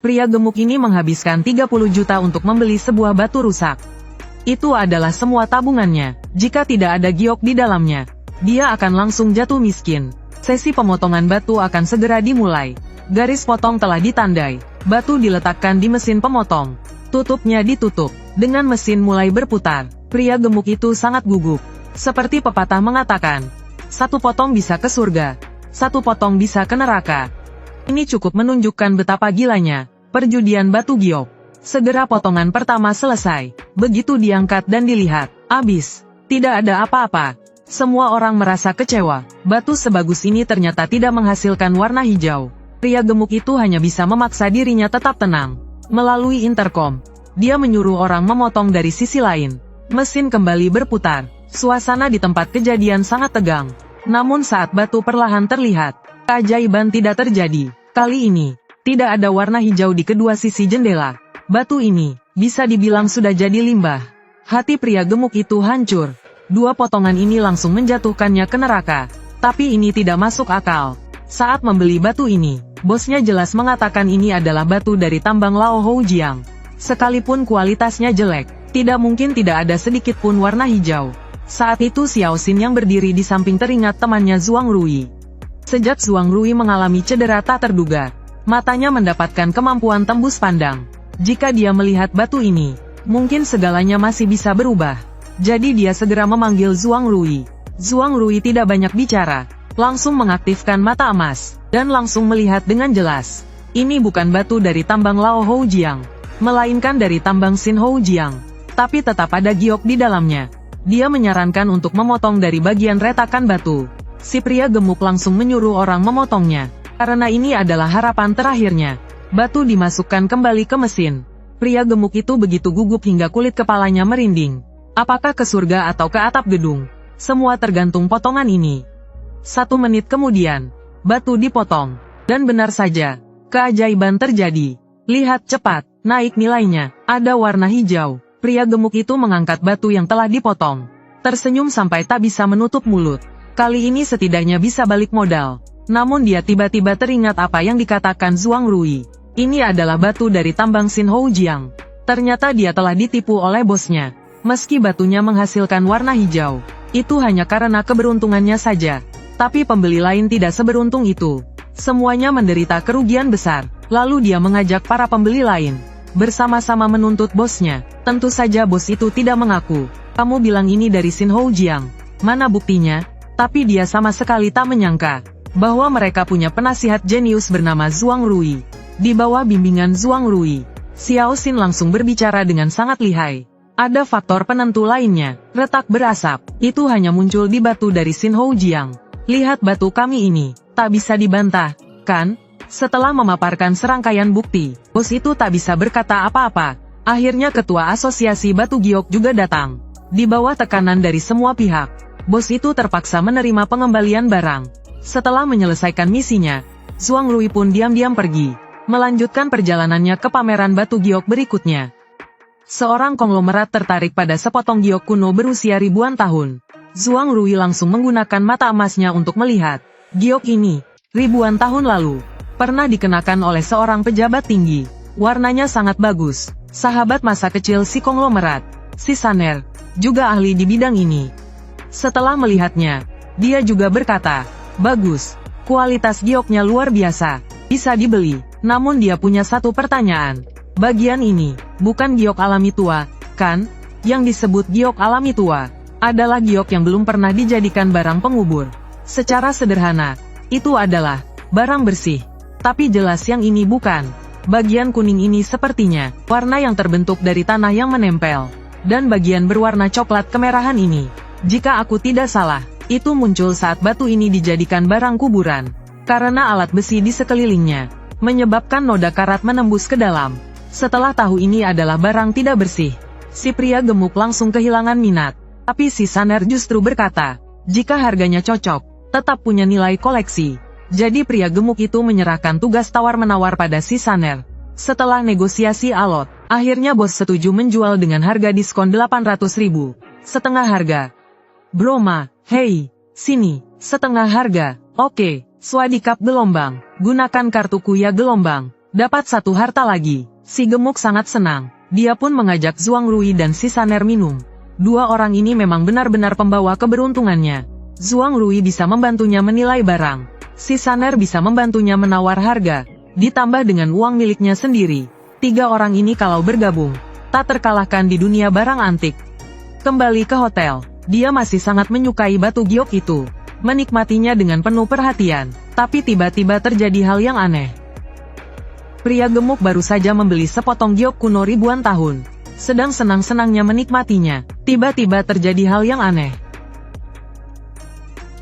Pria gemuk ini menghabiskan 30 juta untuk membeli sebuah batu rusak. Itu adalah semua tabungannya. Jika tidak ada giok di dalamnya, dia akan langsung jatuh miskin. Sesi pemotongan batu akan segera dimulai. Garis potong telah ditandai. Batu diletakkan di mesin pemotong. Tutupnya ditutup. Dengan mesin mulai berputar, pria gemuk itu sangat gugup. Seperti pepatah mengatakan, satu potong bisa ke surga, satu potong bisa ke neraka. Ini cukup menunjukkan betapa gilanya perjudian batu giok. Segera potongan pertama selesai. Begitu diangkat dan dilihat, habis. Tidak ada apa-apa. Semua orang merasa kecewa. Batu sebagus ini ternyata tidak menghasilkan warna hijau. Pria gemuk itu hanya bisa memaksa dirinya tetap tenang. Melalui intercom, dia menyuruh orang memotong dari sisi lain. Mesin kembali berputar. Suasana di tempat kejadian sangat tegang. Namun saat batu perlahan terlihat, keajaiban tidak terjadi. Kali ini, tidak ada warna hijau di kedua sisi jendela. Batu ini, bisa dibilang sudah jadi limbah. Hati pria gemuk itu hancur. Dua potongan ini langsung menjatuhkannya ke neraka. Tapi ini tidak masuk akal. Saat membeli batu ini, bosnya jelas mengatakan ini adalah batu dari tambang Lao Houjiang. Sekalipun kualitasnya jelek, tidak mungkin tidak ada sedikit pun warna hijau. Saat itu Xiao Xin yang berdiri di samping teringat temannya Zhuang Rui. Sejak Zhuang Rui mengalami cedera tak terduga, matanya mendapatkan kemampuan tembus pandang. Jika dia melihat batu ini, mungkin segalanya masih bisa berubah. Jadi dia segera memanggil Zhuang Rui. Zhuang Rui tidak banyak bicara, langsung mengaktifkan mata emas, dan langsung melihat dengan jelas. Ini bukan batu dari tambang Lao Houjiang, melainkan dari tambang Xin Houjiang. Tapi tetap ada giok di dalamnya. Dia menyarankan untuk memotong dari bagian retakan batu. Si pria gemuk langsung menyuruh orang memotongnya, karena ini adalah harapan terakhirnya. Batu dimasukkan kembali ke mesin. Pria gemuk itu begitu gugup hingga kulit kepalanya merinding. Apakah ke surga atau ke atap gedung? Semua tergantung potongan ini. 1 menit kemudian, batu dipotong. Dan benar saja, keajaiban terjadi. Lihat cepat, naik nilainya, ada warna hijau. Pria gemuk itu mengangkat batu yang telah dipotong. Tersenyum sampai tak bisa menutup mulut. Kali ini setidaknya bisa balik modal. Namun dia tiba-tiba teringat apa yang dikatakan Zhuang Rui. Ini adalah batu dari tambang Xin Houjiang. Ternyata dia telah ditipu oleh bosnya. Meski batunya menghasilkan warna hijau, itu hanya karena keberuntungannya saja. Tapi pembeli lain tidak seberuntung itu. Semuanya menderita kerugian besar. Lalu dia mengajak para pembeli lain bersama-sama menuntut bosnya. Tentu saja bos itu tidak mengaku. Kamu bilang ini dari Xin Houjiang. Mana buktinya? Tapi dia sama sekali tak menyangka bahwa mereka punya penasihat jenius bernama Zhuang Rui. Di bawah bimbingan Zhuang Rui, Xiao Xin langsung berbicara dengan sangat lihai. Ada faktor penentu lainnya. Retak berasap. Itu hanya muncul di batu dari Xin Houjiang. Lihat batu kami ini. Tak bisa dibantah, kan? Setelah memaparkan serangkaian bukti, bos itu tak bisa berkata apa-apa. Akhirnya ketua asosiasi batu giok juga datang. Di bawah tekanan dari semua pihak, bos itu terpaksa menerima pengembalian barang. Setelah menyelesaikan misinya, Zhuang Rui pun diam-diam pergi, melanjutkan perjalanannya ke pameran batu giok berikutnya. Seorang konglomerat tertarik pada sepotong giok kuno berusia ribuan tahun. Zhuang Rui langsung menggunakan mata emasnya untuk melihat. Giok ini, ribuan tahun lalu, pernah dikenakan oleh seorang pejabat tinggi. Warnanya sangat bagus. Sahabat masa kecil si konglomerat, si Saner, juga ahli di bidang ini. Setelah melihatnya, dia juga berkata, bagus, kualitas gioknya luar biasa, bisa dibeli. Namun dia punya satu pertanyaan. Bagian ini, bukan giok alami tua, kan? Yang disebut giok alami tua, adalah giok yang belum pernah dijadikan barang pengubur. Secara sederhana, itu adalah barang bersih. Tapi jelas yang ini bukan. Bagian kuning ini sepertinya warna yang terbentuk dari tanah yang menempel. Dan bagian berwarna coklat kemerahan ini, jika aku tidak salah, itu muncul saat batu ini dijadikan barang kuburan. Karena alat besi di sekelilingnya menyebabkan noda karat menembus ke dalam. Setelah tahu ini adalah barang tidak bersih, si pria gemuk langsung kehilangan minat. Tapi si Saner justru berkata, jika harganya cocok, tetap punya nilai koleksi. Jadi pria gemuk itu menyerahkan tugas tawar-menawar pada si Saner. Setelah negosiasi alot, akhirnya bos setuju menjual dengan harga diskon 800.000. Setengah harga. Broma, hei, sini, setengah harga. Oke, swadikap gelombang. Gunakan kartuku ya gelombang. Dapat satu harta lagi. Si gemuk sangat senang. Dia pun mengajak Zhuang Rui dan si Saner minum. Dua orang ini memang benar-benar pembawa keberuntungannya. Zhuang Rui bisa membantunya menilai barang. Si Saner bisa membantunya menawar harga. Ditambah dengan uang miliknya sendiri. Tiga orang ini kalau bergabung, tak terkalahkan di dunia barang antik. Kembali ke hotel. Dia masih sangat menyukai batu giok itu. Menikmatinya dengan penuh perhatian. Tapi tiba-tiba terjadi hal yang aneh. Pria gemuk baru saja membeli sepotong giok kuno ribuan tahun. Sedang senang-senangnya menikmatinya. Tiba-tiba terjadi hal yang aneh.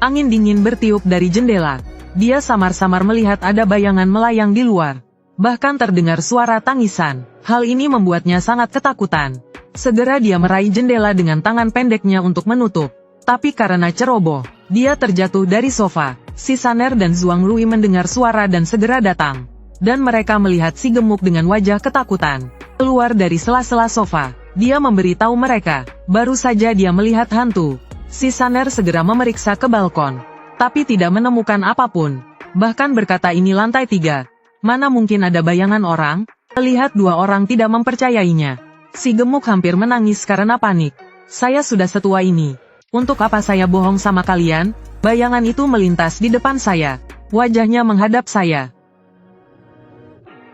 Angin dingin bertiup dari jendela. Dia samar-samar melihat ada bayangan melayang di luar. Bahkan terdengar suara tangisan. Hal ini membuatnya sangat ketakutan. Segera dia meraih jendela dengan tangan pendeknya untuk menutup. Tapi karena ceroboh, dia terjatuh dari sofa. Si Saner dan Zhuang Rui mendengar suara dan segera datang. Dan mereka melihat si gemuk dengan wajah ketakutan. Keluar dari sela-sela sofa, dia memberitahu mereka, baru saja dia melihat hantu. Si Saner segera memeriksa ke balkon. Tapi tidak menemukan apapun. Bahkan berkata ini lantai 3. Mana mungkin ada bayangan orang? Lihat dua orang tidak mempercayainya. Si gemuk hampir menangis karena panik. Saya sudah setua ini. Untuk apa saya bohong sama kalian? Bayangan itu melintas di depan saya. Wajahnya menghadap saya.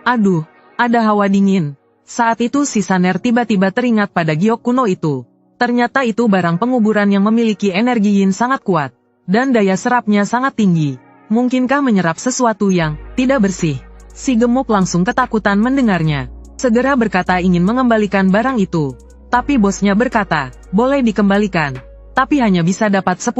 Aduh, ada hawa dingin. Saat itu si Saner tiba-tiba teringat pada giok kuno itu. Ternyata itu barang penguburan yang memiliki energi yin sangat kuat. Dan daya serapnya sangat tinggi. Mungkinkah menyerap sesuatu yang tidak bersih? Si gemuk langsung ketakutan mendengarnya. Segera berkata ingin mengembalikan barang itu. Tapi bosnya berkata, boleh dikembalikan. Tapi hanya bisa dapat 10.000.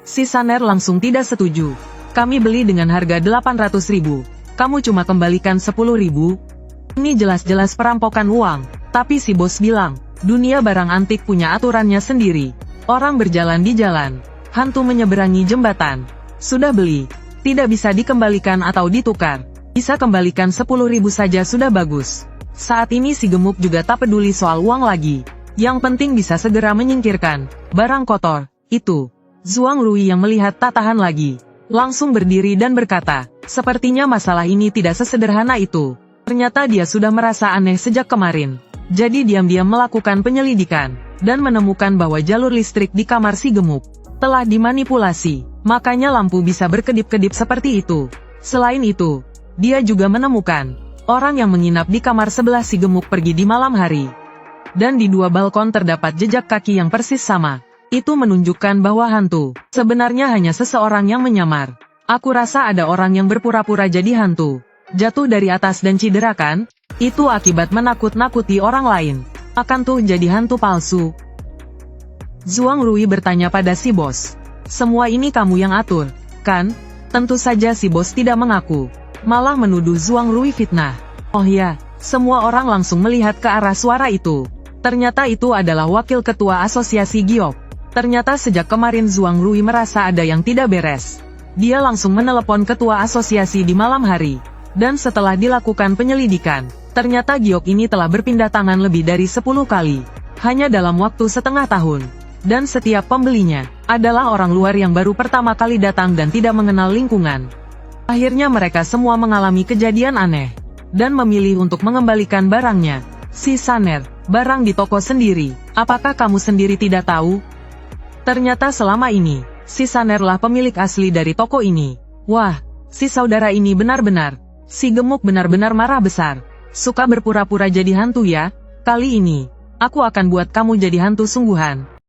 Si Saner langsung tidak setuju. Kami beli dengan harga 800.000. Kamu cuma kembalikan 10.000? Ini jelas-jelas perampokan uang. Tapi si bos bilang, dunia barang antik punya aturannya sendiri. Orang berjalan di jalan. Hantu menyeberangi jembatan. Sudah beli. Tidak bisa dikembalikan atau ditukar. Bisa kembalikan 10.000 saja sudah bagus. Saat ini si gemuk juga tak peduli soal uang lagi. Yang penting bisa segera menyingkirkan barang kotor itu. Zhuang Rui yang melihat tak tahan lagi. Langsung berdiri dan berkata, sepertinya masalah ini tidak sesederhana itu. Ternyata dia sudah merasa aneh sejak kemarin. Jadi diam-diam melakukan penyelidikan. Dan menemukan bahwa jalur listrik di kamar si gemuk telah dimanipulasi. Makanya lampu bisa berkedip-kedip seperti itu. Selain itu, dia juga menemukan orang yang menginap di kamar sebelah si gemuk pergi di malam hari. Dan di dua balkon terdapat jejak kaki yang persis sama. Itu menunjukkan bahwa hantu sebenarnya hanya seseorang yang menyamar. Aku rasa ada orang yang berpura-pura jadi hantu. Jatuh dari atas dan cedera kan? Itu akibat menakut-nakuti orang lain. Akan tuh jadi hantu palsu. Zhuang Rui bertanya pada si bos. Semua ini kamu yang atur, kan? Tentu saja si bos tidak mengaku. Malah menuduh Zhuang Rui fitnah. Oh ya, semua orang langsung melihat ke arah suara itu. Ternyata itu adalah wakil ketua asosiasi giok. Ternyata sejak kemarin Zhuang Rui merasa ada yang tidak beres. Dia langsung menelepon ketua asosiasi di malam hari. Dan setelah dilakukan penyelidikan, ternyata giok ini telah berpindah tangan lebih dari 10 kali. Hanya dalam waktu setengah tahun. Dan setiap pembelinya adalah orang luar yang baru pertama kali datang dan tidak mengenal lingkungan. Akhirnya mereka semua mengalami kejadian aneh. Dan memilih untuk mengembalikan barangnya. Si Saner, barang di toko sendiri. Apakah kamu sendiri tidak tahu? Ternyata selama ini, si Sanerlah pemilik asli dari toko ini. Wah, si saudara ini benar-benar. Si gemuk benar-benar marah besar. Suka berpura-pura jadi hantu ya? Kali ini, aku akan buat kamu jadi hantu sungguhan.